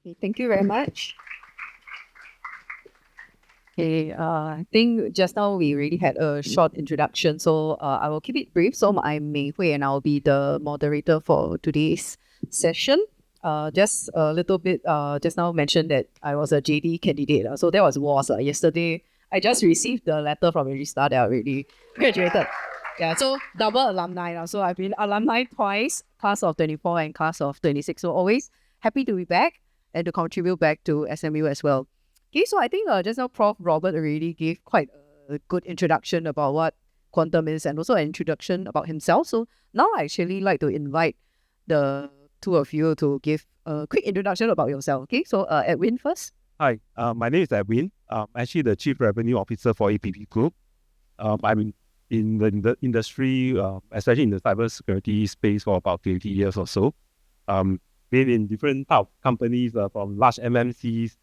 Okay, thank you very much. Okay, I think just now we already had a short introduction, so I will keep it brief. So I'm Mei Hui and I'll be the moderator for today's session. Just a little bit, just now mentioned that I was a JD candidate. So that was yesterday. I just received the letter from Registrar that I already graduated. Yeah, so double alumni now. So I've been alumni twice, class of 24 and class of 26. So always happy to be back and to contribute back to SMU as well. Okay, so I think just now Prof. Robert already gave quite a good introduction about what quantum is and also an introduction about himself. So now I actually like to invite the two of you to give a quick introduction about yourself. Okay, so Edwin first. Hi, my name is Edwin. I'm actually the Chief Revenue Officer for ABPGroup. I'm in the industry, especially in the cybersecurity space, for about 20 years or so. Been in different type of companies, from large MNCs,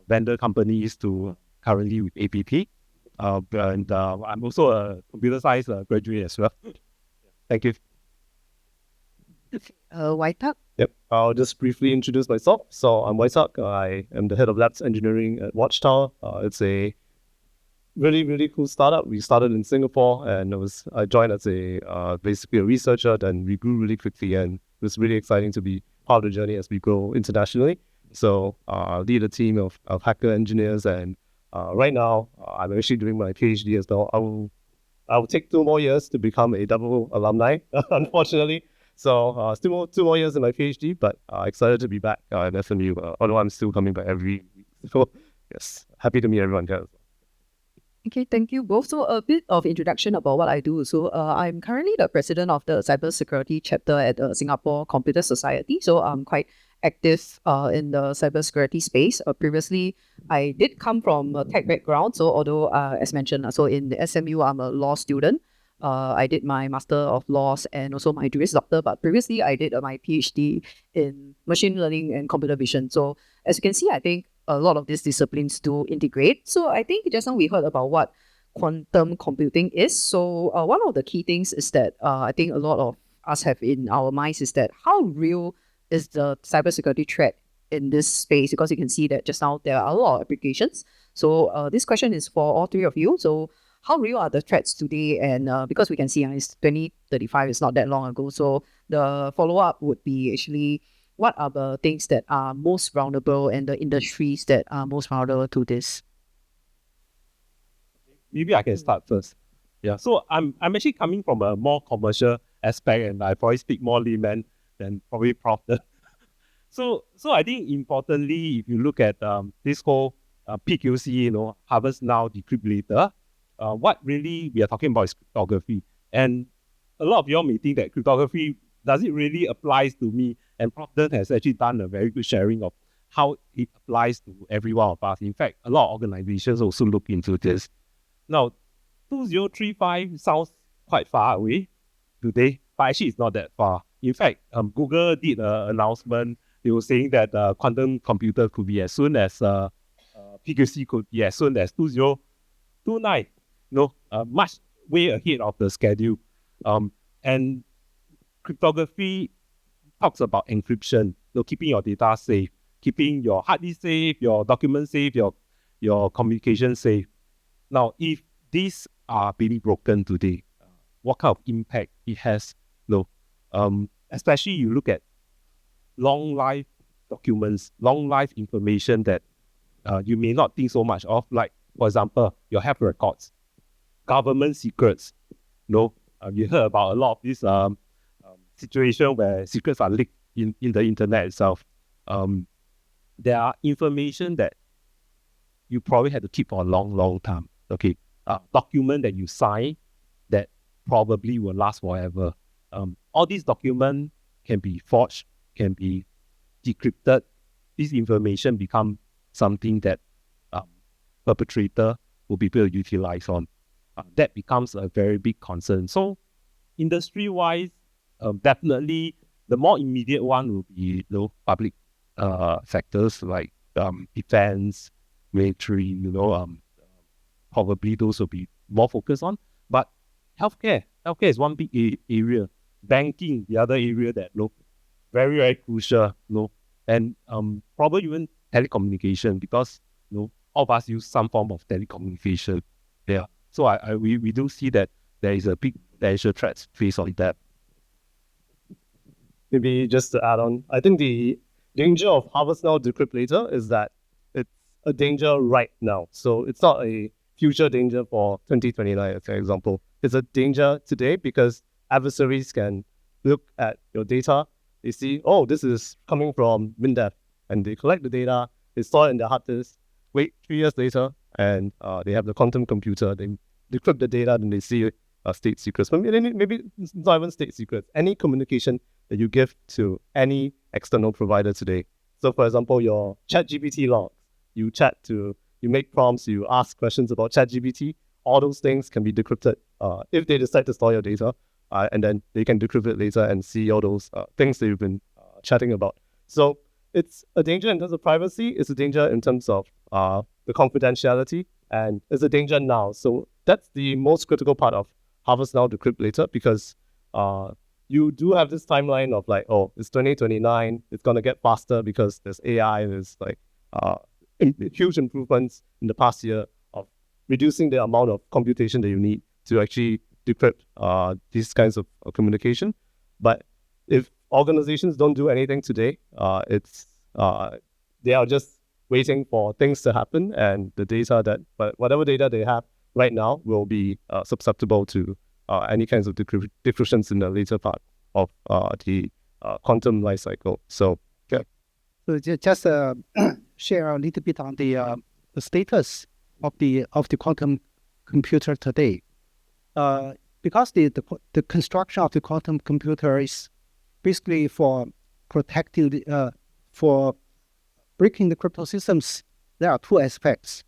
vendor companies, to currently with APP. And I'm also a computer science graduate as well. Thank you. Wai Tuck. Yep, I'll just briefly introduce myself. So I'm Wai Tuck. I am the head of labs engineering at WatchTowr. It's a really, really cool startup. We started in Singapore, and I joined as basically a researcher. Then we grew really quickly, and it was really exciting to be part of the journey as we grow internationally. So I lead a team of hacker engineers, and right now I'm actually doing my PhD as well. I will take 2 more years to become a double alumni, unfortunately. So still 2 more years in my PhD, but excited to be back at SMU, although I'm still coming back every week. So yes, happy to meet everyone here. Okay, thank you both. So a bit of introduction about what I do. So I'm currently the president of the cybersecurity chapter at Singapore Computer Society. So I'm quite active in the cybersecurity space. Previously, I did come from a tech background. So although, as mentioned, so in the SMU, I'm a law student. I did my Master of Laws and also my Juris Doctor, but previously I did my PhD in machine learning and computer vision. So as you can see, I think a lot of these disciplines do integrate. So I think just now we heard about what quantum computing is. So one of the key things is that I think a lot of us have in our minds is that how real is the cybersecurity threat in this space? Because you can see that just now there are a lot of applications. So this question is for all three of you. So how real are the threats today? And because we can see it's 2035, it's not that long ago. So the follow-up would be actually, what are the things that are most vulnerable and the industries that are most vulnerable to this? Maybe I can start first. Yeah, so I'm actually coming from a more commercial aspect, and I probably speak more layman than probably Prof. So I think importantly, if you look at this whole PQC, harvest now, decrypt later, what really we are talking about is cryptography. And a lot of y'all may think that cryptography, does it really applies to me? And Prof. Deng has actually done a very good sharing of how it applies to every one of us. In fact, a lot of organizations also look into this. Now, 2035 sounds quite far away today, but actually it's not that far. In fact, Google did an announcement. They were saying that quantum computer could be as soon as PQC could be as soon as 2029. Much way ahead of the schedule. And cryptography talks about encryption, keeping your data safe, keeping your hard disk safe, your documents safe, your communication safe. Now, if these are being broken today, what kind of impact it has? Especially you look at long life documents, long life information that you may not think so much of, like, for example, your health records, government secrets. You heard about a lot of this situation where secrets are leaked in the internet itself. There are information that you probably had to keep for a long, long time. Okay, document that you sign that probably will last forever. All these documents can be forged, can be decrypted. This information become something that perpetrator will be able to utilize on. That becomes a very big concern. So industry-wise, definitely the more immediate one will be public sectors like defense, military, probably those will be more focused on. But healthcare is one big area. Banking, the other area that very, very crucial. and probably even telecommunication, because all of us use some form of telecommunication. Yeah. So we do see that there is a big potential threat faced on that. Maybe just to add on, I think the danger of harvest now, decrypt later is that it's a danger right now. So it's not a future danger for 2029, for example. It's a danger today because adversaries can look at your data. They see, oh, this is coming from WinDev, and they collect the data, they store it in their hard disk, wait 3 years later, and they have the quantum computer, they decrypt the data, then they see state secrets. Maybe it's not even state secrets. Any communication that you give to any external provider today. So for example, your ChatGPT logs, you make prompts, you ask questions about ChatGPT, all those things can be decrypted if they decide to store your data, and then they can decrypt it later and see all those things that you've been chatting about. So it's a danger in terms of privacy, it's a danger in terms of the confidentiality, and it's a danger now. So that's the most critical part of harvest now, decrypt later, because you do have this timeline of like, oh, it's 2029, it's going to get faster because there's AI, there's like huge improvements in the past year of reducing the amount of computation that you need to actually decrypt these kinds of communication. But if organizations don't do anything today, they are just waiting for things to happen, and the data whatever data they have right now will be susceptible to any kinds of decryptions in the later part of the quantum life cycle. So, yeah. So just share a little bit on the status of the quantum computer today. Because the construction of the quantum computer is basically for protecting for breaking the crypto systems. There are two aspects.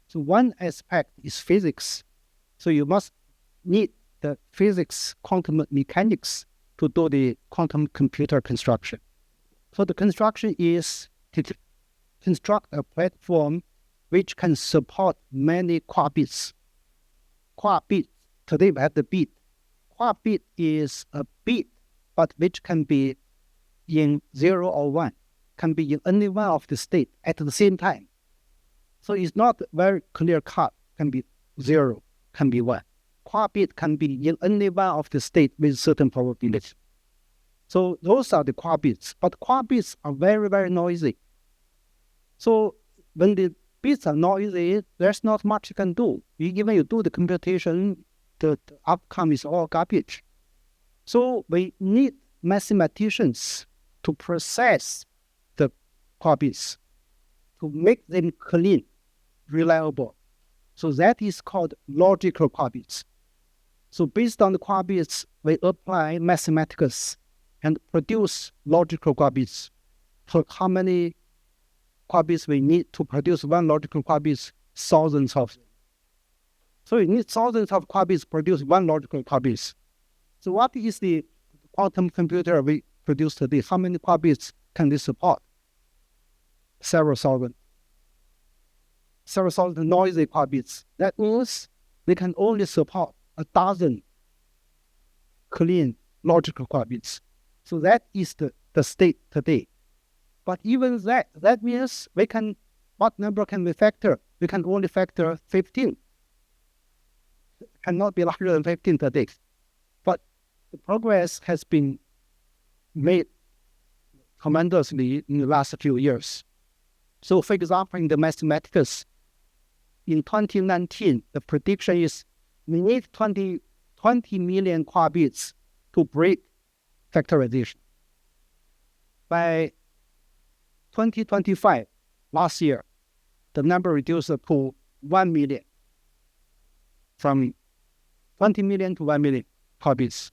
So one aspect is physics. So you must need the physics, quantum mechanics to do the quantum computer construction. So the construction is to construct a platform which can support many qubits. Qubit, today we have the bit. Qubit is a bit, but which can be in 0 or 1, can be in any one of the state at the same time. So it's not very clear cut, can be 0, can be 1. Qubit can be in any one of the state with certain probability. So those are the qubits, but qubits are very, very noisy. So when the bits are noisy, there's not much you can do. Even you do the computation, the outcome is all garbage. So we need mathematicians to process the qubits, to make them clean, reliable. So that is called logical qubits. So based on the qubits, we apply mathematics and produce logical qubits. So how many qubits we need to produce one logical qubits? Thousands of them. So you need thousands of qubits to produce one logical qubits. So what is the quantum computer we produce today? How many qubits can they support? Several thousand. Several thousand noisy qubits. That means they can only support 1,000 clean logical qubits. So that is the state today. But even that means what number can we factor? We can only factor 15. Cannot be larger than 15 today. But the progress has been made tremendously in the last few years. So for example, in the mathematics, in 2019, the prediction is we need 20 million qubits to break factorization. By 2025, last year, the number reduced to 1 million, from 20 million to 1 million qubits.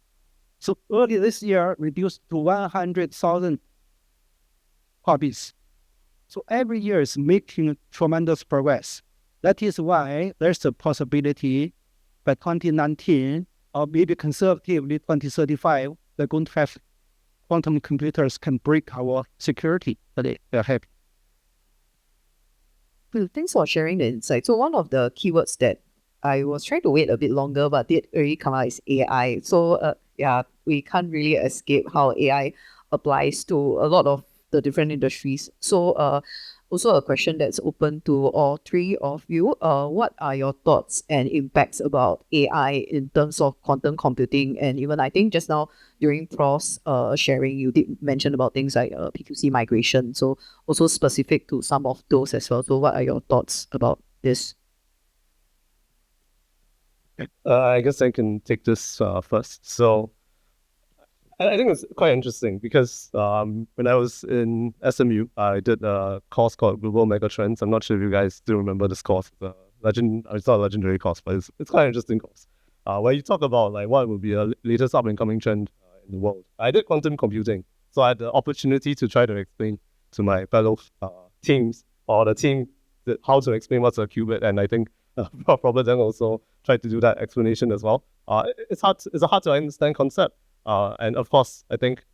So early this year, reduced to 100,000 qubits. So every year is making tremendous progress. That is why there's a possibility by 2019, or maybe conservatively 2035, they're going to have quantum computers can break our security today. They're happy. Thanks for sharing the insight. So one of the keywords that I was trying to wait a bit longer, but did already come out is AI. So we can't really escape how AI applies to a lot of the different industries. So also a question that's open to all three of you. What are your thoughts and impacts about AI in terms of quantum computing? And even I think just now during Prof's sharing, you did mention about things like PQC migration. So also specific to some of those as well. So what are your thoughts about this? I guess I can take this first. So I think it's quite interesting because when I was in SMU, I did a course called Global Megatrends. I'm not sure if you guys still remember this course. It's not a legendary course, but it's quite an interesting course. Where you talk about like what would be a latest up and coming trend in the world. I did quantum computing, so I had the opportunity to try to explain to my fellow teams or the team how to explain what's a qubit, and I think Robert Deng also tried to do that explanation as well. It's a hard to understand concept. And of course, I think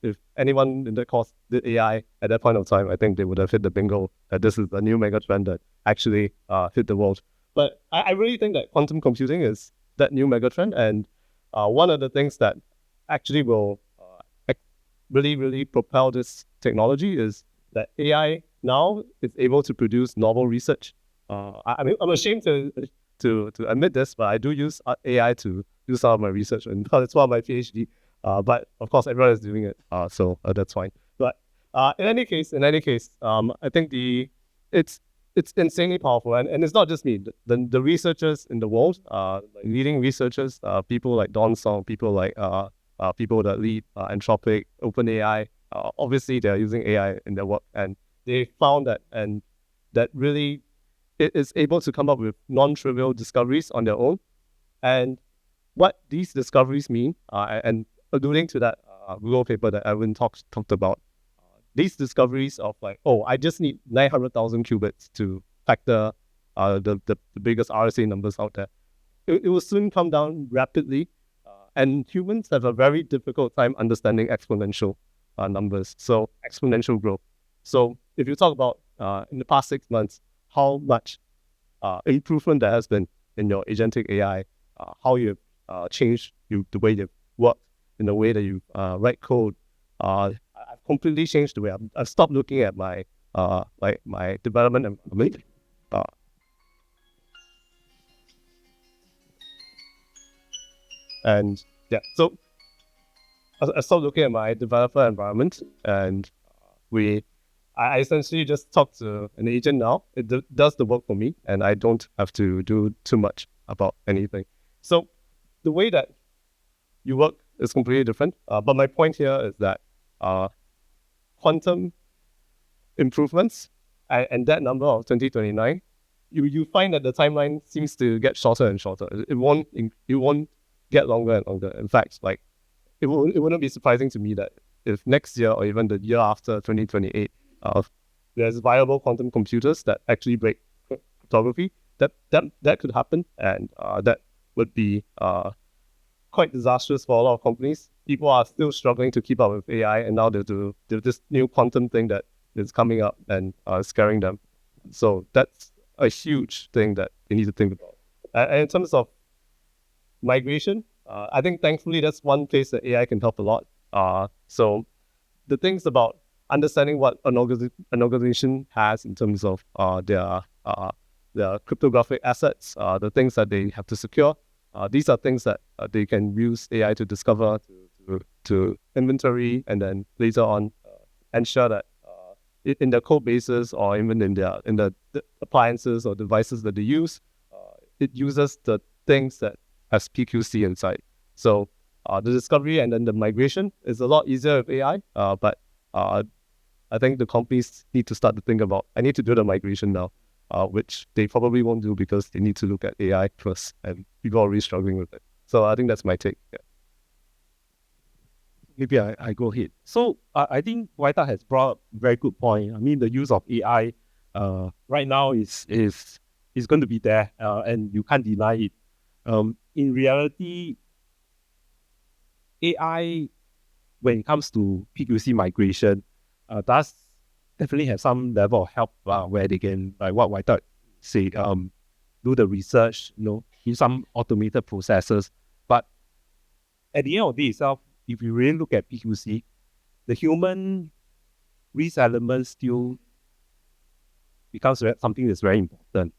if anyone in that course did AI at that point of time, I think they would have hit the bingo that this is a new mega trend that actually hit the world. But I really think that quantum computing is that new mega trend. And one of the things that actually will really, really propel this technology is that AI now is able to produce novel research. I mean, I'm ashamed to admit this, but I do use AI to do some of my research, and that's one of my PhD. But of course, everyone is doing it, so that's fine. But in any case, I think it's insanely powerful, and it's not just me. The researchers in the world, like leading researchers, people like Don Song, people like people that lead Anthropic, OpenAI. Obviously, they're using AI in their work, and they found that really it is able to come up with non-trivial discoveries on their own. And what these discoveries mean, and alluding to that Google paper that Edwin talked about, these discoveries of like, oh, I just need 900,000 qubits to factor the biggest RSA numbers out there. It will soon come down rapidly, and humans have a very difficult time understanding exponential numbers, so exponential growth. So if you talk about in the past 6 months, how much improvement there has been in your agentic AI, how you've changed the way you work, in the way that you write code. I've completely changed the way I've stopped looking at my my development environment. And yeah, so I stopped looking at my developer environment, and I essentially just talk to an agent now. It does the work for me, and I don't have to do too much about anything. So the way that you work is completely different. But my point here is that quantum improvements and that number of 2029, you find that the timeline seems to get shorter and shorter. It won't get longer and longer. In fact, like it wouldn't be surprising to me that if next year or even the year after 2028, there's viable quantum computers that actually break cryptography, that could happen, and that would be quite disastrous for a lot of companies. People are still struggling to keep up with AI, and now there's this new quantum thing that is coming up and scaring them. So that's a huge thing that they need to think about. And in terms of migration, I think thankfully that's one place that AI can help a lot. So the things about understanding what an organization has in terms of their cryptographic assets, the things that they have to secure, these are things that they can use AI to discover, to inventory, and then later on ensure that in their code bases or even in the appliances or devices that they use, it uses the things that has PQC inside. So the discovery and then the migration is a lot easier with AI, but I think the companies need to start to think about, I need to do the migration now, which they probably won't do because they need to look at AI first, and people are really struggling with it. So I think that's my take. Yeah. Maybe I go ahead. So I think Wai Tuck has brought up a very good point. I mean, the use of AI right now is going to be there, and you can't deny it. In reality, AI, when it comes to PQC migration, does definitely have some level of help where they can, like what Wai Tuck say, do the research, use some automated processes. But at the end of the day itself, if you really look at PQC, the human risk element still becomes something that's very important,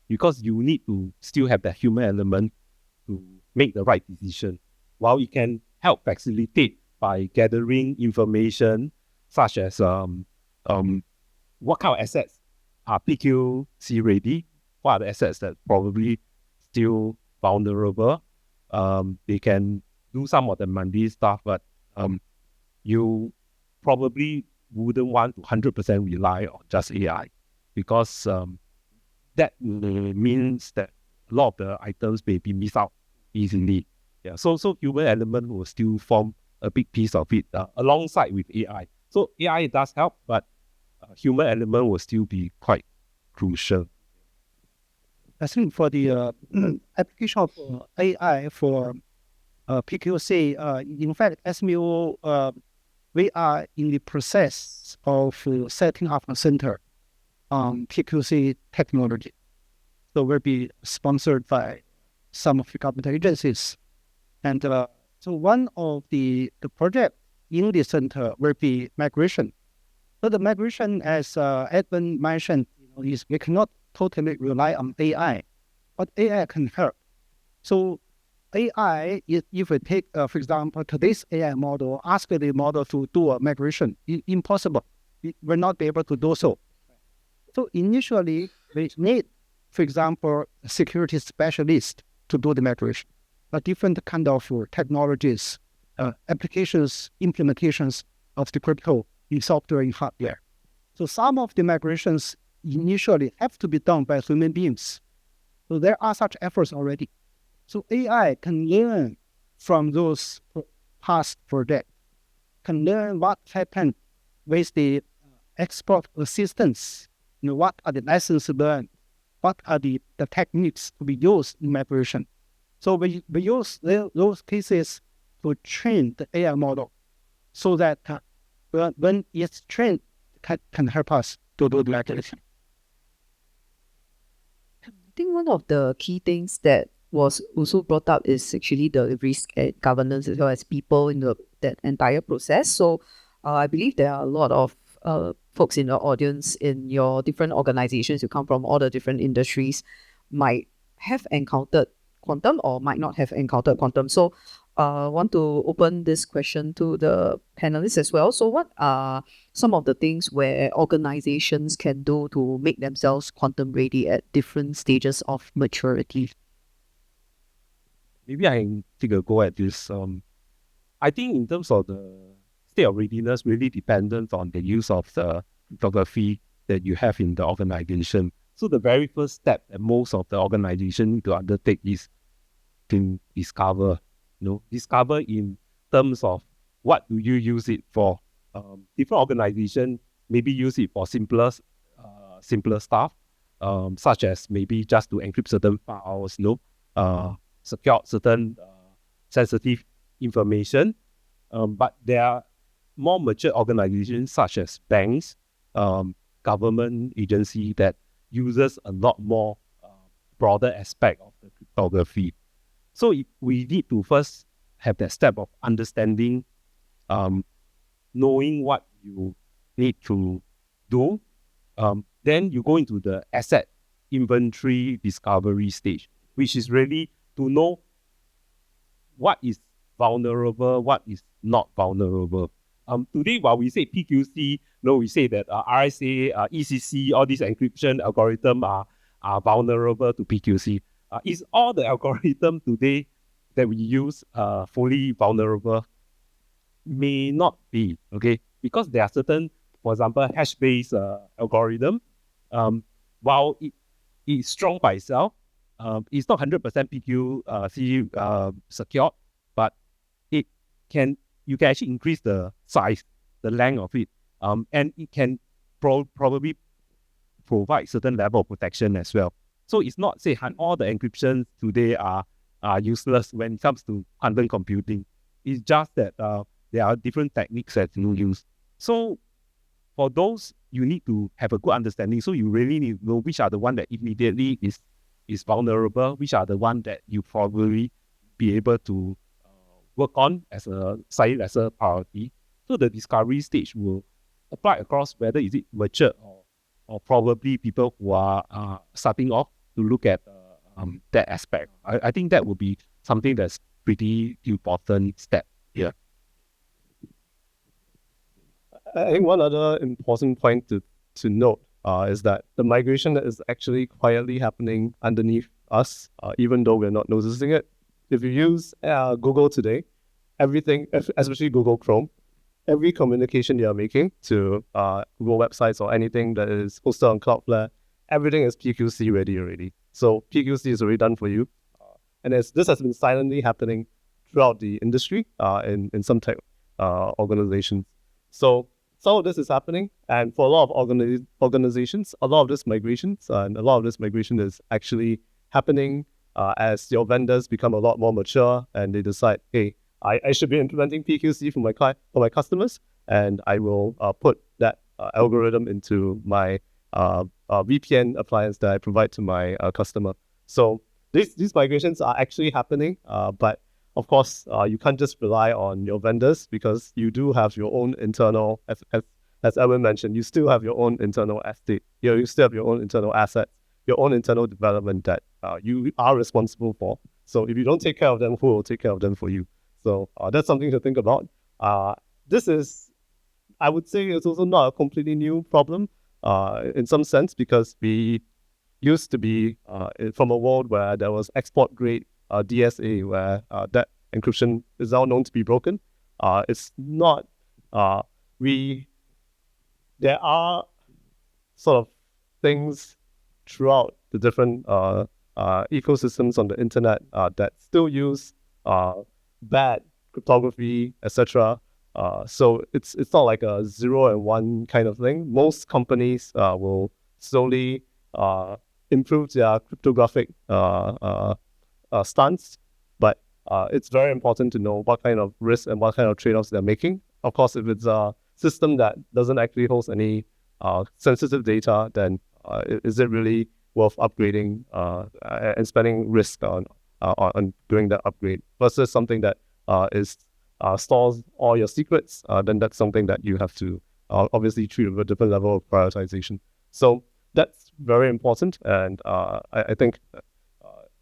because you need to still have that human element to make the right decision. While it can help facilitate by gathering information such as what kind of assets are PQC ready, what are the assets that probably still vulnerable. They can do some of the mundane stuff, but you probably wouldn't want to 100% rely on just AI, because that means that a lot of the items may be missed out easily. Yeah, so human element will still form a big piece of it alongside with AI. So AI does help, but human element will still be quite crucial. I think for the application of AI for PQC, in fact, SMU, we are in the process of setting up a center on PQC technology. So we'll be sponsored by some of the government agencies. And so one of the project in the center will be migration. So the migration, as Edwin mentioned, is we cannot totally rely on AI, but AI can help. So AI, if we take, for example, today's AI model, ask the model to do a migration, impossible. It will not be able to do so. So initially, we need, for example, a security specialist to do the migration, a different kind of technologies, applications, implementations of the crypto in software and hardware. So some of the migrations initially have to be done by human beings. So there are such efforts already. So AI can learn from those past projects, can learn what happened with the export assistance, what are the lessons learned, what are the techniques to be used in migration. So we use those cases to train the AI model so that when it's trained, can help us to do the migration. I think one of the key things that was also brought up is actually the risk and governance, as well as people in that entire process. So I believe there are a lot of folks in the audience in your different organizations. You come from all the different industries, might have encountered quantum or might not have encountered quantum. So want to open this question to the panelists as well. So what are some of the things where organizations can do to make themselves quantum ready at different stages of maturity? Maybe I can take a go at this. I think in terms of the state of readiness, really dependent on the use of the cryptography that you have in the organization. So the very first step that most of the organization need to undertake is to discover. Discover in terms of what do you use it for. Different organizations maybe use it for simpler stuff, such as maybe just to encrypt certain files, secure certain sensitive information. But there are more mature organizations such as banks, government agency that uses a lot more broader aspect of the cryptography. So we need to first have that step of understanding, knowing what you need to do. Then you go into the asset inventory discovery stage, which is really to know what is vulnerable, what is not vulnerable. Today, while we say PQC, we say that RSA, ECC, all these encryption algorithms are vulnerable to PQC. Is all the algorithm today that we use fully vulnerable? May not be, okay? Because there are certain, for example, hash-based algorithm. While it is strong by itself, it's not 100% PQC secured, but you can actually increase the size, the length of it, and it can probably provide certain level of protection as well. So it's not say all the encryptions today are useless when it comes to quantum computing. It's just that there are different techniques that you use. So for those, you need to have a good understanding. So you really need to know which are the one that immediately is vulnerable, which are the one that you probably be able to work on as a slightly lesser priority. So the discovery stage will apply across whether is it mature or probably people who are starting off to look at that aspect. I think that would be something that's pretty important step here. I think one other important point to note is that the migration is actually quietly happening underneath us, even though we're not noticing it. If you use Google today, everything, especially Google Chrome, every communication you're making to Google websites or anything that is hosted on Cloudflare, everything is PQC ready already. So PQC is already done for you. And this has been silently happening throughout the industry in some tech organizations. So some of this is happening, and for a lot of organizations, a lot of this migrations and a lot of this migration is actually happening as your vendors become a lot more mature and they decide, hey, I should be implementing PQC for my customers, and I will put that algorithm into my VPN appliance that I provide to my customer. So these migrations are actually happening, but of course, you can't just rely on your vendors because you do have your own internal, as Edwin mentioned, you still have your own internal estate. You still have your own internal assets, your own internal development that you are responsible for. So if you don't take care of them, who will take care of them for you? So that's something to think about. This is, I would say, it's also not a completely new problem in some sense, because we used to be from a world where there was export grade DSA, where that encryption is now known to be broken. It's not, there are sort of things throughout the different ecosystems on the internet that still use bad cryptography, etc. So it's not like a 0 and 1 kind of thing. Most companies will slowly improve their cryptographic stance, but it's very important to know what kind of risk and what kind of trade-offs they're making. Of course, if it's a system that doesn't actually host any sensitive data, then is it really worth upgrading and spending risk on doing that upgrade versus something that stores all your secrets? Then that's something that you have to obviously treat with a different level of prioritization. So that's very important, and I think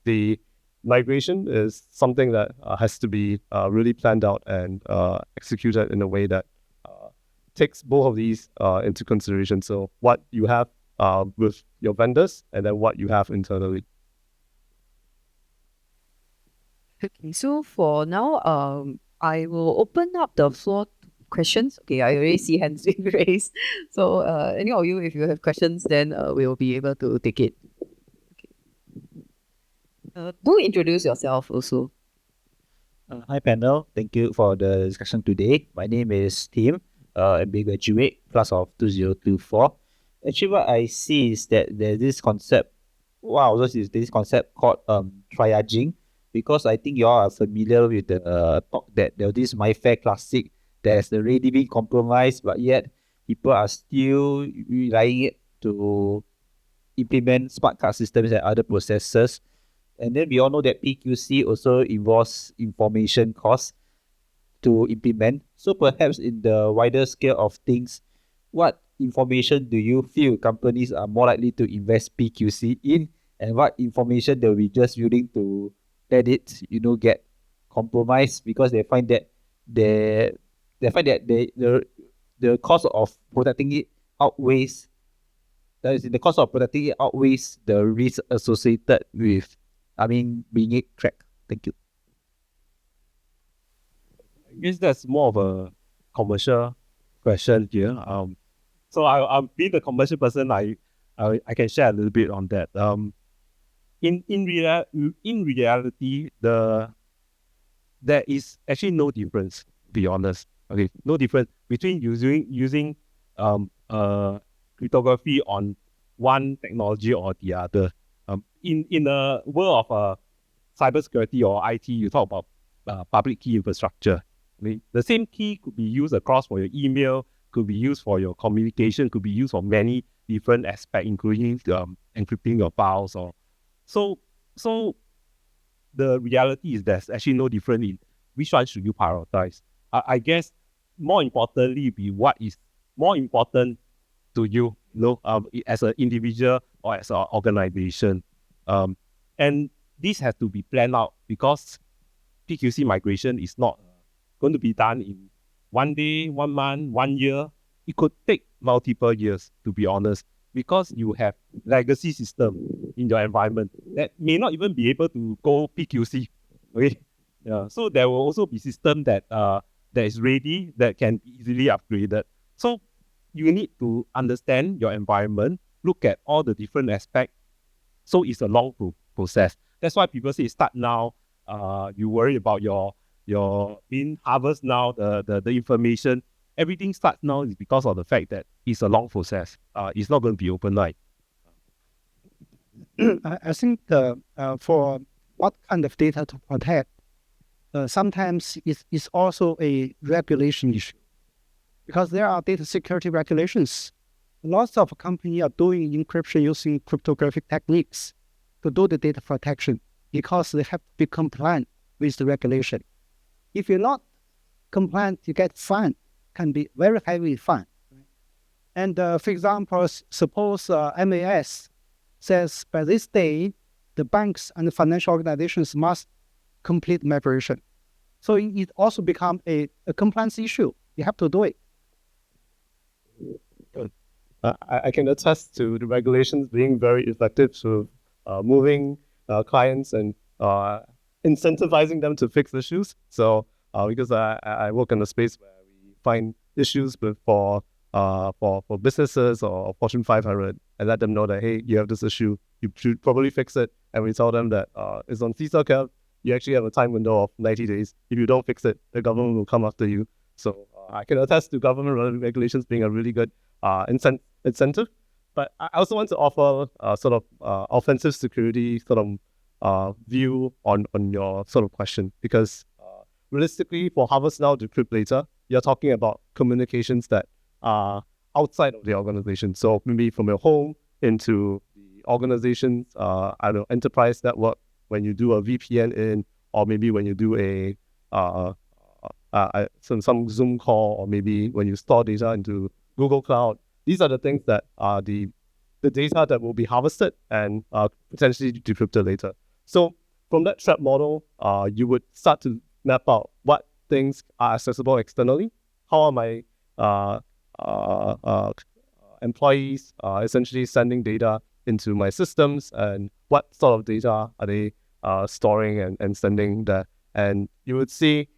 the migration is something that has to be really planned out and executed in a way that takes both of these into consideration. So what you have with your vendors, and then what you have internally. Okay, so for now, I will open up the floor to questions. Okay, I already see hands being raised. So any of you, if you have questions, then we'll be able to take it. Do introduce yourself also. Hi panel, thank you for the discussion today. My name is Tim, MBA graduate, class of 2024. Actually, what I see is that there's this concept, there's this concept called triaging, because I think you all are familiar with the talk that there's this MyFair Classic that's already been compromised, but yet people are still relying it to implement smart card systems and other processors. And then we all know that PQC also involves information costs to implement. So perhaps in the wider scale of things, what information do you feel companies are more likely to invest PQC in, and what information they'll be just willing to let it, get compromised because they find that the cost of protecting it outweighs the risk associated with being it tracked. Thank you. I guess that's more of a commercial question here. So I'm being the commercial person, I can share a little bit on that. In reality, there is actually no difference, to be honest. Okay, no difference between using cryptography on one technology or the other. In the world of cybersecurity or IT, you talk about public key infrastructure. The same key could be used across for your email, could be used for your communication, could be used for many different aspects, including encrypting your files. So the reality is there's actually no difference in which one should you prioritize. I guess more importantly be what is more important to you, as an individual or as an organization. And this has to be planned out because PQC migration is not going to be done in 1 day, 1 month, 1 year. It could take multiple years, to be honest, because you have legacy system in your environment that may not even be able to go PQC. Okay, yeah. So there will also be system that is ready, that can be easily upgraded. So you need to understand your environment, look at all the different aspects. So it's a long process. That's why people say start now. You worry about your in harvest now, the information. Everything starts now is because of the fact that it's a long process. It's not going to be overnight. I think for what kind of data to protect, sometimes it's also a regulation issue, because there are data security regulations. Lots of companies are doing encryption using cryptographic techniques to do the data protection because they have to be compliant with the regulation. If you're not compliant, you get fined, can be very heavily fined. And for example, suppose MAS says by this day, the banks and the financial organizations must complete migration. So it also becomes a compliance issue. You have to do it. I can attest to the regulations being very effective to moving clients and incentivizing them to fix issues. So because I work in a space where we find issues for businesses or Fortune 500 and let them know that, hey, you have this issue, you should probably fix it. And we tell them that it's on CISA cap, you actually have a time window of 90 days. If you don't fix it, the government will come after you. So I can attest to government regulations being a really good incentive. But I also want to offer sort of offensive security sort of view on your sort of question, because realistically, for harvest now, decrypt later, you're talking about communications that are outside of the organization. So maybe from your home into the organization's I don't know, enterprise network, when you do a VPN in, or maybe when you do some Zoom call, or maybe when you store data into Google Cloud. These are the things that are the data that will be harvested and potentially decrypted later. So from that threat model, you would start to map out what things are accessible externally. How are my employees essentially sending data into my systems, and what sort of data are they storing and sending there? And you would see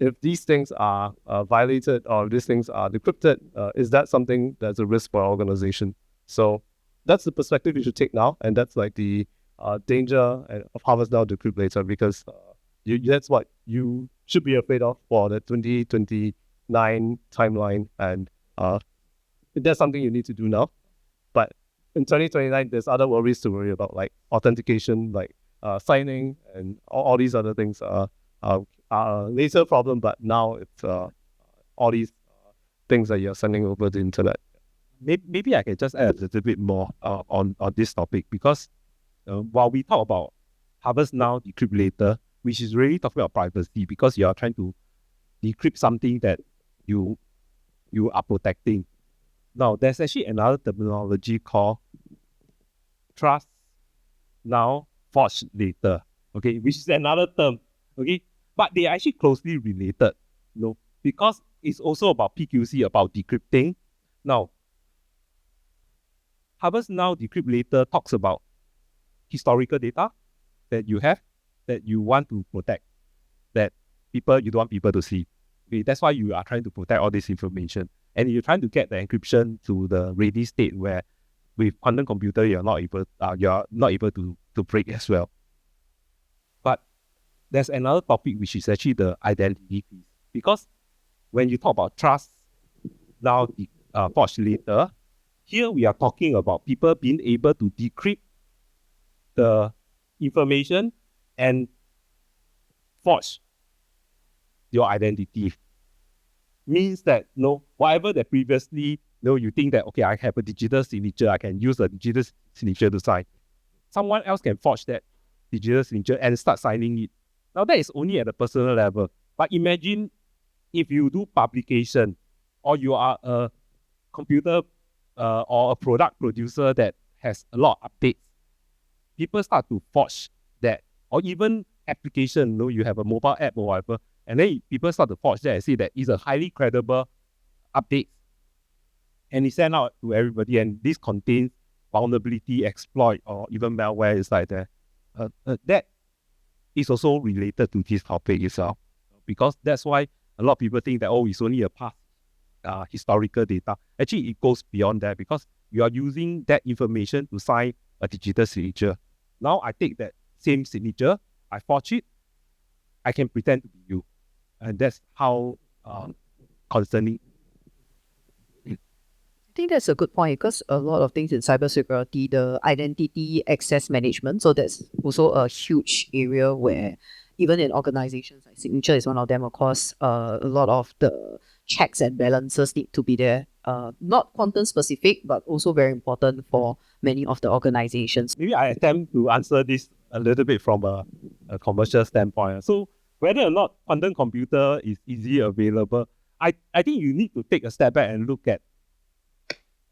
if these things are violated, or if these things are decrypted, is that something that's a risk for our organization? So that's the perspective you should take now, and that's like the danger of harvest now, decrypt later, because that's what you should be afraid of for the 2029 timeline, and that's something you need to do now. But in 2029, there's other worries to worry about, like authentication, like signing, and all these other things are a later problem, but now it's all these things that you're sending over the internet. Maybe I can just add a little bit more on this topic, because while we talk about harvest now, decrypt later, which is really talking about privacy, because you are trying to decrypt something that you are protecting. Now, there's actually another terminology called trust now, forge later, okay, which is another term, okay, but they are actually closely related, because it's also about PQC, about decrypting. Now, harvest now, decrypt later talks about historical data that you have, that you want to protect, that you don't want people to see. Okay, that's why you are trying to protect all this information. And you're trying to get the encryption to the ready state where with quantum computer you're not able to break as well. But there's another topic which is actually the identity piece. Because when you talk about trust now, forge later, here we are talking about people being able to decrypt the information and forge your identity. Means that whatever that previously you think that, okay, I have a digital signature, I can use a digital signature to sign. Someone else can forge that digital signature and start signing it. Now that is only at a personal level. But imagine if you do publication, or you are a computer or a product producer that has a lot of updates, people start to forge that, or even application, you have a mobile app or whatever, and then people start to forge that and say that it's a highly credible update, and it's sent out to everybody, and this contains vulnerability, exploit, or even malware inside there. That is also related to this topic itself, because that's why a lot of people think that, it's only a past historical data. Actually, it goes beyond that, because you are using that information to sign a digital signature. Now I take that same signature, I forge it, I can pretend to be you. And that's how concerning. I think that's a good point, because a lot of things in cybersecurity, the identity access management, so that's also a huge area where even in organizations, like signature is one of them, of course, a lot of the checks and balances need to be there. Not quantum specific, but also very important for many of the organizations. Maybe I attempt to answer this a little bit from a commercial standpoint. So whether or not quantum computer is easily available, I think you need to take a step back and look at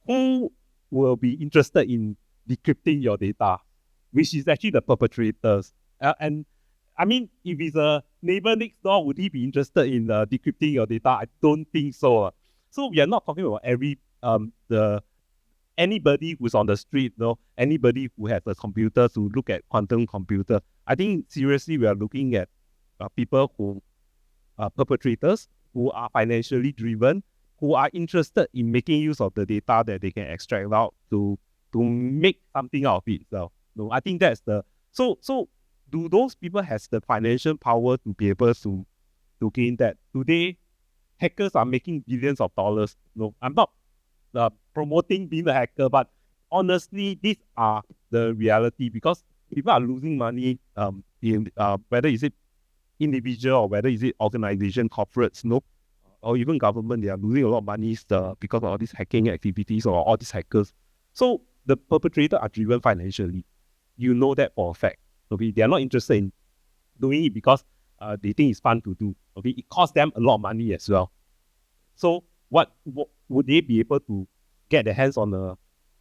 who will be interested in decrypting your data, which is actually the perpetrators. And I mean, if it's a neighbor next door, would he be interested in decrypting your data? I don't think so. So we are not talking about anybody who's on the street, anybody who has a computer to look at quantum computer. I think seriously, we are looking at people who are perpetrators, who are financially driven, who are interested in making use of the data that they can extract out to make something out of it. So I think that's the so do those people have the financial power to be able to gain that? Today, hackers are making billions of dollars. No, I'm not promoting being a hacker, but honestly, these are the reality, because people are losing money in whether is it individual or whether is it organization, corporates, or even government, they are losing a lot of money because of all these hacking activities or all these hackers. So the perpetrators are driven financially. You know that for a fact. Okay, they are not interested in doing it because they think it's fun to do. Okay, it costs them a lot of money as well. So what would they be able to get their hands on a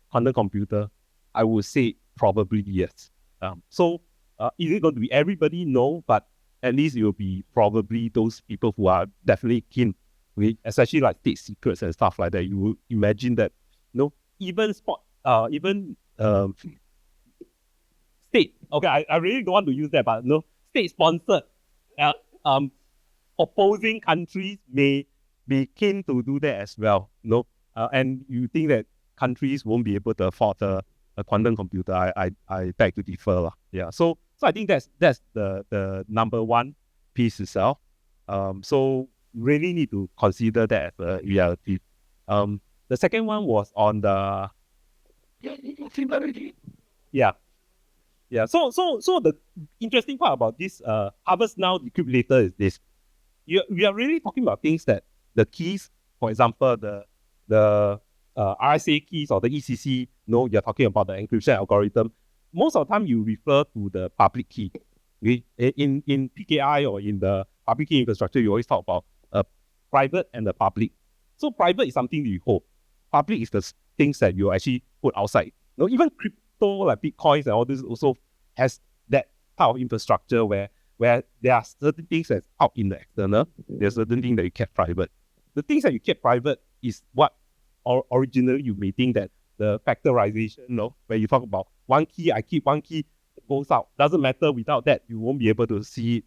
quantum computer? I would say probably yes. So is it going to be everybody? No, but at least it will be probably those people who are definitely keen, especially like state secrets and stuff like that. You would imagine that, even state. Okay, I really don't want to use that, but state-sponsored opposing countries may be keen to do that as well. And you think that countries won't be able to afford a quantum computer? I beg to differ. Yeah. So I think that's the number one piece itself. So really need to consider that as a reality. The second one was on the yeah. So the interesting part about this harvest now, decrypt later is this. We are really talking about things that the keys, for example, the RSA keys or the ECC, you're talking about the encryption algorithm. Most of the time you refer to the public key. Okay? In PKI or in the public key infrastructure, you always talk about private and the public. So private is something you hold. Public is the things that you actually put outside. Even crypto like Bitcoins and all this also has that type of infrastructure where there are certain things that's out in the external. There's certain things that you kept private. The things that you kept private is what originally you may think that the factorization, where you talk about one key, I keep one key, goes out. Doesn't matter, without that, you won't be able to see it.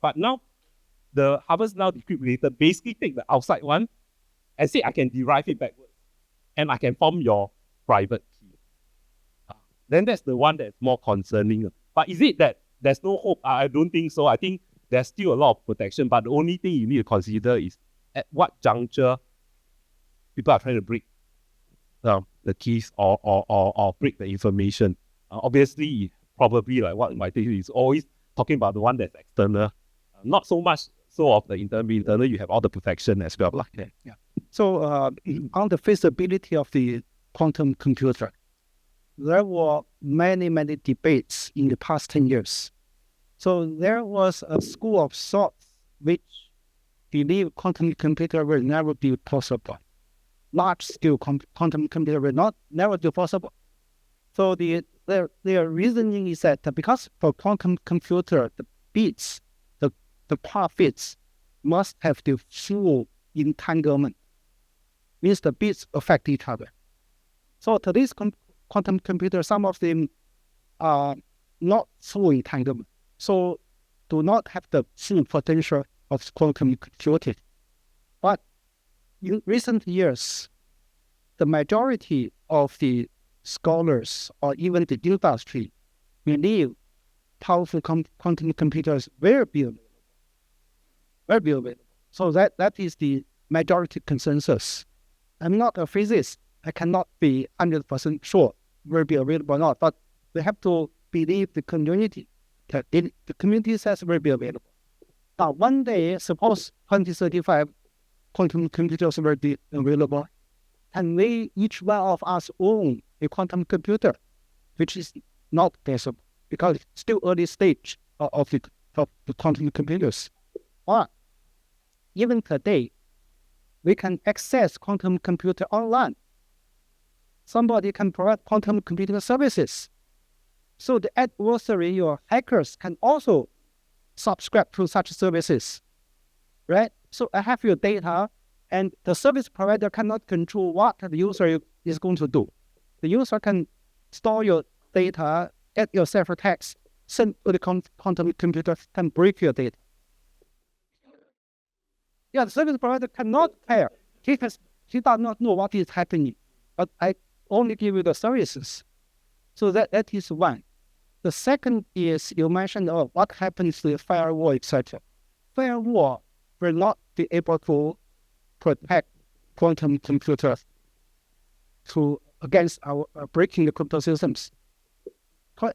But now, the harvest now decrypt later basically take the outside one and say I can derive it backwards. And I can form your private key. Then that's the one that's more concerning. But is it that there's no hope? I don't think so. I think there's still a lot of protection, but the only thing you need to consider is at what juncture people are trying to break the keys or break the information. Obviously, probably like what my take is always talking about the one that's external. Not so much so of the internal. Internal, you have all the protection as well. Yeah. So on the feasibility of the quantum computer, there were many debates in the past 10 years. So there was a school of thought which believed quantum computer will never be possible. large-scale quantum computer will never be possible. So their reasoning is that because for quantum computer, the bits, the part bits must have the full entanglement, means the bits affect each other. So today's quantum computers, some of them are not full entanglement, so do not have the full potential of quantum computing. But in recent years, the majority of the scholars or even the industry believe powerful quantum computers will be available. So that is the majority consensus. I'm not a physicist. I cannot be 100% sure will be available or not, but we have to believe the community. The community says will be available. Now, one day, suppose 2035, quantum computers will be available, and we, each one of us, own a quantum computer, which is not possible because it's still early stage of the quantum computers. Or even today, we can access quantum computer online. Somebody can provide quantum computing services. So the adversary or hackers can also subscribe to such services, right? So I have your data, and the service provider cannot control what the user is going to do. The user can store your data, get your ciphertext, send to the quantum computer, can break your data. Yeah, the service provider cannot care. He does not know what is happening, but I only give you the services. So that is one. The second is you mentioned what happens to the firewall, etc. Firewall will not be able to protect quantum computers against our breaking the crypto systems.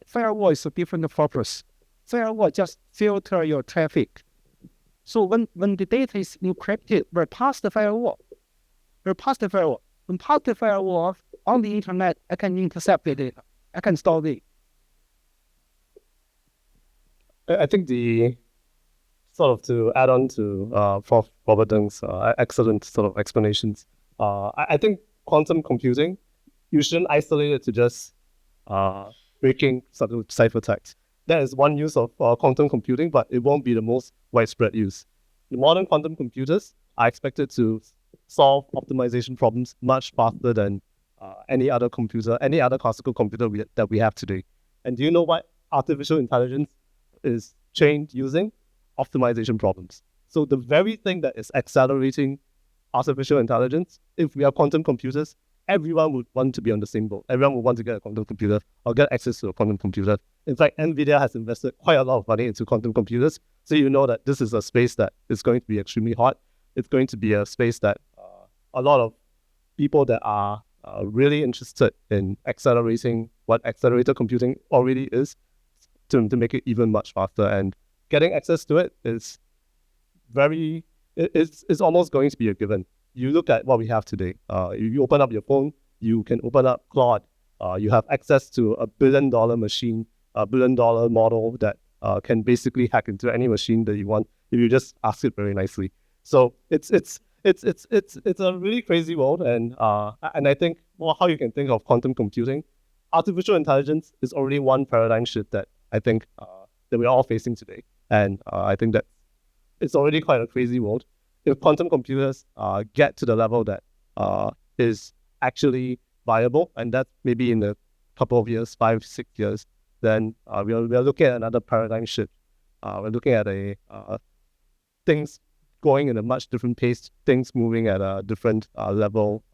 Firewall is a different purpose. Firewall just filter your traffic. So when the data is encrypted, we'll pass the firewall. When pass the firewall on the internet, I can intercept the data. I can store it. I think the sort of to add on to Prof. Robert Deng's excellent sort of explanations, I think quantum computing, you shouldn't isolate it to just breaking sort of ciphertext. That is one use of quantum computing, but it won't be the most widespread use. The modern quantum computers are expected to solve optimization problems much faster than any other classical computer that we have today. And do you know what artificial intelligence is trained using? Optimization problems. So the very thing that is accelerating artificial intelligence, if we have quantum computers, everyone would want to be on the same boat. Everyone would want to get a quantum computer or get access to a quantum computer. In fact, NVIDIA has invested quite a lot of money into quantum computers. So you know that this is a space that is going to be extremely hot. It's going to be a space that a lot of people that are really interested in accelerating what accelerator computing already is to make it even much faster. And getting access to it is it's almost going to be a given. You look at what we have today. You open up your phone, you can open up Claude. You have access to $1 billion machine, $1 billion model that can basically hack into any machine that you want if you just ask it very nicely. So it's a really crazy world, and I think how you can think of quantum computing, artificial intelligence is already one paradigm shift that I think that we're all facing today, and I think that it's already quite a crazy world. If quantum computers get to the level that is actually viable, and that's maybe in a couple of years, 5-6 years, then we are looking at another paradigm shift. We're looking at things going in a much different pace, things moving at a different level,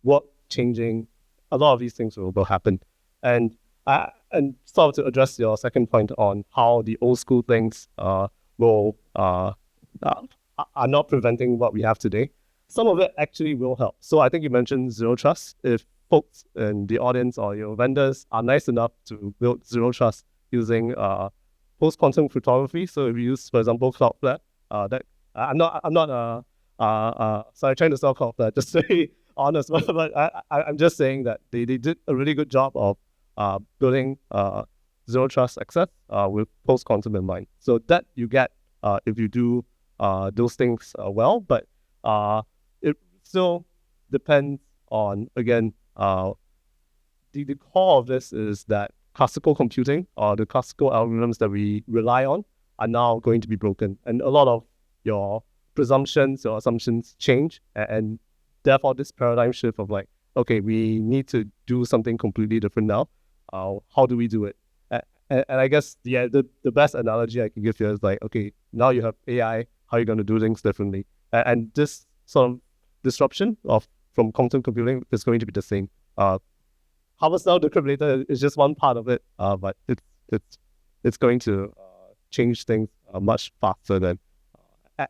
work changing. A lot of these things will happen. And sort of to address your second point on how the old school things are not preventing what we have today, some of it actually will help. So I think you mentioned zero trust. If folks in the audience or your vendors are nice enough to build zero trust using post-quantum cryptography, so if you use, for example, Cloudflare, that I'm not trying to sell Cloudflare, just to be honest, but I'm just saying that they did a really good job of building zero trust access with post-quantum in mind. So that you get if you do those things well, but it still depends on, again, the core of this is that classical computing or the classical algorithms that we rely on are now going to be broken. And a lot of your presumptions or assumptions change. And therefore, this paradigm shift of like, okay, we need to do something completely different now. How do we do it? And I guess the best analogy I can give here is like, okay, now you have AI, how are you going to do things differently? And this sort of disruption from quantum computing is going to be the same. Harvest now Decrypt later is just one part of it, but it's going to change things much faster than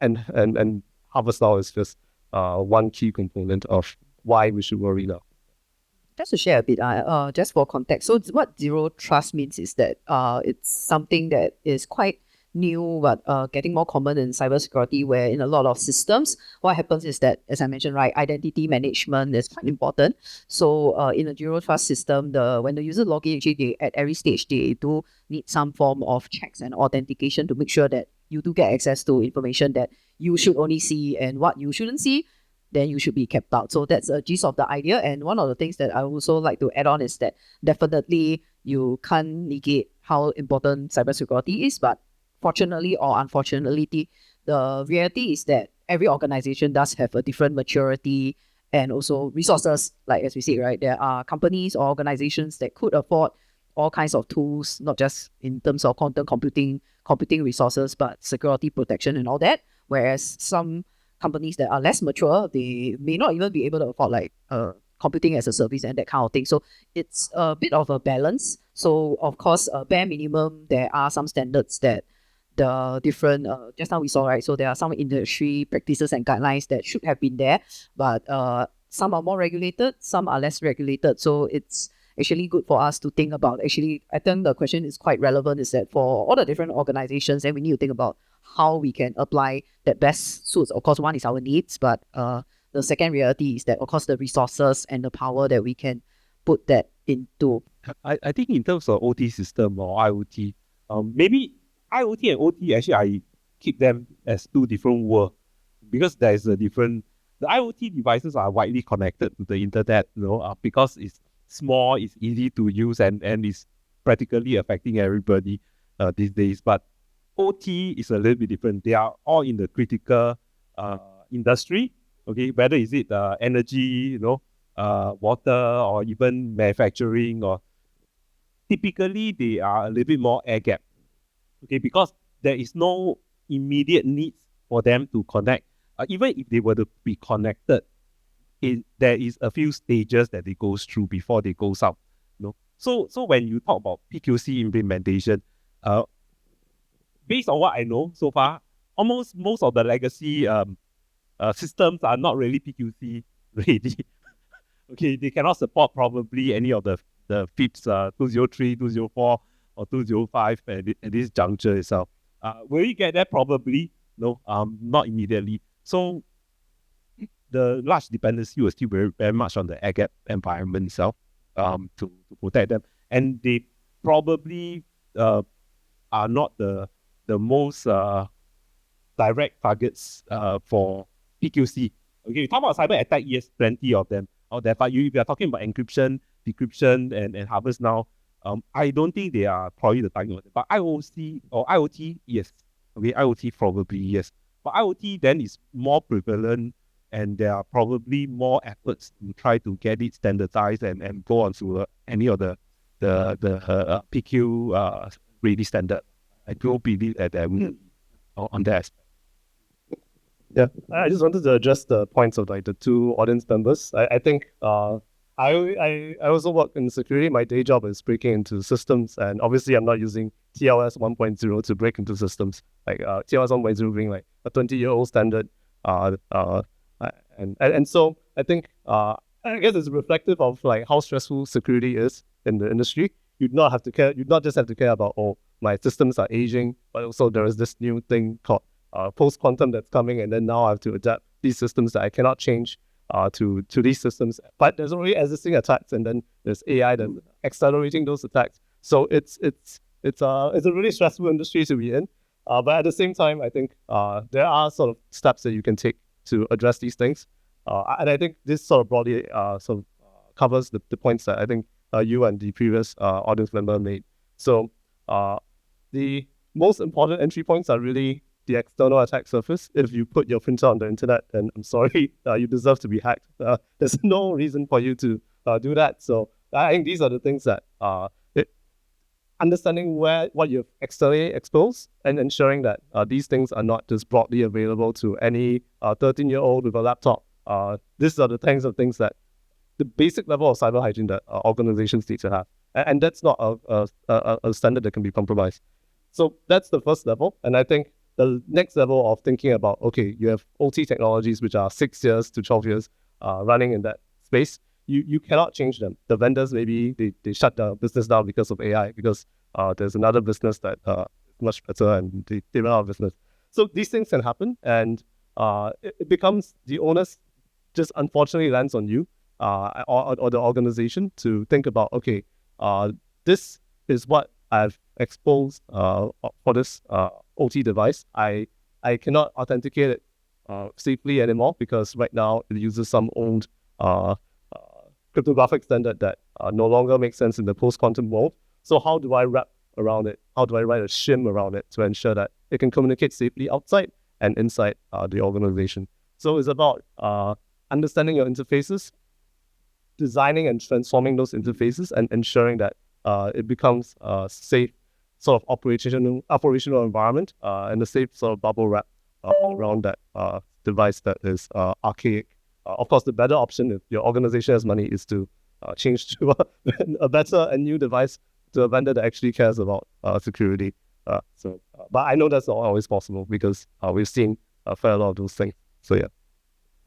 and Harvest now is just one key component of why we should worry now. Just to share a bit, just for context. So what zero trust means is that it's something that is quite new, but getting more common in cybersecurity, where in a lot of systems, what happens is that, as I mentioned, right, identity management is quite important. So in a zero trust system, when the user log in, actually at every stage, they do need some form of checks and authentication to make sure that you do get access to information that you should only see, and what you shouldn't see, then you should be kept out. So that's a gist of the idea. And one of the things that I also like to add on is that definitely you can't negate how important cybersecurity is, but fortunately or unfortunately, the reality is that every organization does have a different maturity and also resources. Like as we say, right, there are companies or organizations that could afford all kinds of tools, not just in terms of quantum computing resources, but security protection and all that. Whereas some companies that are less mature, they may not even be able to afford like computing as a service and that kind of thing. So it's a bit of a balance. So of course, bare minimum, there are some standards that the different, just now we saw, right? So there are some industry practices and guidelines that should have been there, but some are more regulated, some are less regulated. So it's actually good for us to think about, actually, I think the question is quite relevant, is that for all the different organizations, then we need to think about how we can apply that best suits. Of course, one is our needs, but the second reality is that, of course, the resources and the power that we can put that into. I think in terms of OT system or IoT, maybe IoT and OT, actually, I keep them as two different worlds, because there is a different. The IoT devices are widely connected to the internet, because it's small, it's easy to use, and it's practically affecting everybody these days. But OT is a little bit different. They are all in the critical industry. Okay, whether is it energy, water, or even manufacturing, or typically they are a little bit more air gap. Okay, because there is no immediate needs for them to connect. Even if they were to be connected, there is a few stages that they go through before they goes out. So when you talk about PQC implementation, based on what I know so far, almost most of the legacy systems are not really PQC ready. Okay, they cannot support probably any of the FIPS 203, 204, or 205 at this juncture itself. Will we get there? Probably. No, not immediately. So the large dependency was still very, very much on the air gap environment itself to protect them. And they probably are not the most direct targets for PQC. Okay, we talk about cyber attack, yes, plenty of them out there. But if you are talking about encryption, decryption, and Harvest now, I don't think they are probably the target. But IOC or IoT, yes. Okay, IoT probably yes. But IoT then is more prevalent, and there are probably more efforts to try to get it standardized and go on to any of the PQ ready standard. I do believe that there will be on that aspect. Yeah, I just wanted to address the points of like the two audience members. I think I also work in security. My day job is breaking into systems, and obviously I'm not using TLS 1.0 to break into systems. Like TLS 1.0 being like a 20-year-old standard. And so I think I guess it's reflective of like how stressful security is in the industry. You'd not just have to care about, oh, my systems are aging, but also there is this new thing called post-quantum that's coming, and then now I have to adapt these systems that I cannot change to these systems. But there's already existing attacks, and then there's AI that's accelerating those attacks. So it's a really stressful industry to be in. But at the same time, I think there are sort of steps that you can take to address these things. And I think this sort of broadly covers the points that I think you and the previous audience member made. So the most important entry points are really the external attack surface. If you put your printer on the internet, then I'm sorry, you deserve to be hacked. There's no reason for you to do that. So I think these are the things that understanding what you've externally exposed and ensuring that these things are not just broadly available to any 13-year-old with a laptop. These are the kinds of things that the basic level of cyber hygiene that organizations need to have. And that's not a standard that can be compromised. So that's the first level. And I think the next level of thinking about, okay, you have OT technologies, which are 6 years to 12 years running in that space. You cannot change them. The vendors, maybe they shut the business down because of AI, because there's another business that is much better and they run out of business. So these things can happen, and it becomes the onus just unfortunately lands on you or the organization to think about, okay, this is what I've exposed for this OT device. I cannot authenticate it safely anymore because right now it uses some old cryptographic standard that no longer makes sense in the post-quantum world. So how do I wrap around it? How do I write a shim around it to ensure that it can communicate safely outside and inside the organization? So it's about understanding your interfaces, designing and transforming those interfaces, and ensuring that it becomes a safe sort of operational environment and a safe sort of bubble wrap around that device that is archaic. Of course, the better option if your organization has money is to change to a better and new device to a vendor that actually cares about security. But I know that's not always possible because we've seen a fair lot of those things. So yeah.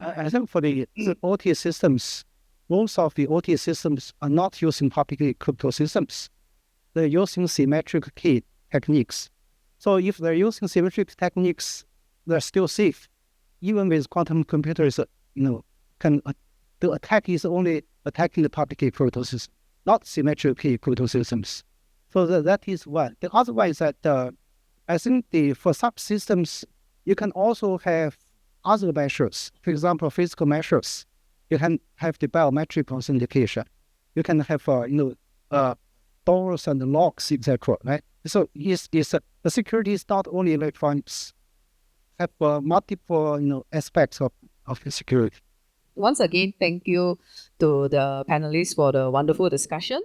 I think for the OT systems, most of the OT systems are not using publicly crypto systems. They're using symmetric key techniques. So if they're using symmetric techniques, they're still safe. Even with quantum computers, the attack is only attacking the public key crypto system, not symmetric key crypto systems. So that is one. The other one is that I think for subsystems, you can also have other measures. For example, physical measures. You can have the biometric authentication. You can have doors and locks, etc. Right. So the security is not only electronics. Have multiple aspects of the security. Once again, thank you to the panelists for the wonderful discussion.